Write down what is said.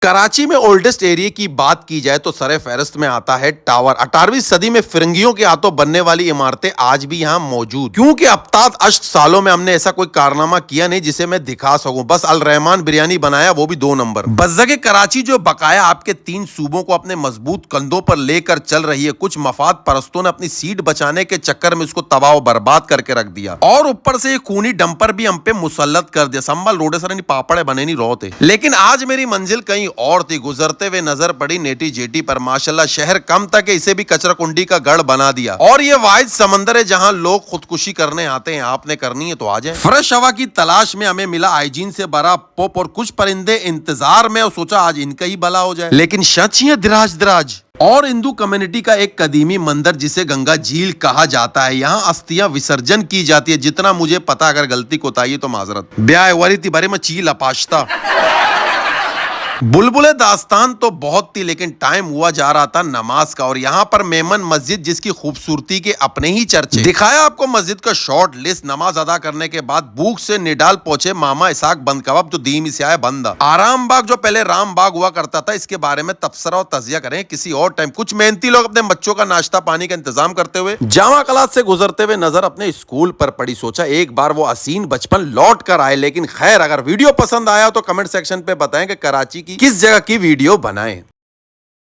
कराची में oldest area की बात की जाए तो सरे फहरिस्त में आता है टावर। 18वीं सदी में फिरंगियों के हाथों बनने वाली इमारतें आज भी यहाँ मौजूद, क्योंकि अब तक अश्त सालों में हमने ऐसा कोई कारनामा किया नहीं जिसे मैं दिखा सकूं। बस अल रहमान बिरयानी बनाया, वो भी 2 नंबर। बज़्ज़ाक़े कराची जो बकाया आपके 3 सूबों को अपने मजबूत कंधों पर लेकर चल रही है, कुछ मफाद परस्तों ने अपनी सीट बचाने के चक्कर में उसको तबाह व बर्बाद करके रख दिया, और ऊपर से ये खूनी डंपर भी हम पे मुसल्लत कर दिया। संभल रोडे सर नहीं पापड़े बने नहीं रोते। लेकिन आज मेरी मंजिल कहीं और थी। गुजरते हुए नजर पड़ी नेटी जेटी पर। माशाल्लाह शहर कम तक है, इसे भी कचरा कुंडी का गढ़ बना दिया, और ये वाहिद समंदर है जहां लोग खुदकुशी करने आते हैं। आपने करनी है तो आ जाए। फ्रेश हवा की तलाश में हमें मिला आइजीन से भरा पोप और कुछ परिंदे इंतजार में, और सोचा आज इनका ही भला हो जाए। लेकिन सच ही दराज दराज। और हिंदू कम्युनिटी का एक कदीमी मंदिर जिसे गंगा झील कहा जाता है, यहाँ अस्थियां विसर्जन की जाती है। जितना मुझे पता, अगर गलती कोताही तो माजरत। ब्याह वाली थी बारे में चील अपाश्ता। बुलबुले दास्तान तो बहुत थी, लेकिन टाइम हुआ जा रहा था नमाज का, और यहाँ पर मेमन मस्जिद जिसकी खूबसूरती के अपने ही चर्चे। दिखाया आपको मस्जिद का शॉर्ट लिस्ट। नमाज अदा करने के बाद भूख से निडाल पहुंचे मामा इसाक बंद कबाब, जो दीम से आया बंदा। आराम बाग जो पहले राम बाग हुआ करता था, इसके बारे में तबसरा और तजिया करें किसी और टाइम। कुछ मेहनती लोग अपने बच्चों का नाश्ता पानी का इंतजाम करते हुए जामा क्लास से गुजरते हुए नजर अपने स्कूल पर पड़ी। सोचा एक बार वो हसीन बचपन लौट कर आए। लेकिन खैर, अगर वीडियो पसंद आया तो कमेंट सेक्शन पे बताएं कि कराची की किस जगह की वीडियो बनाएं।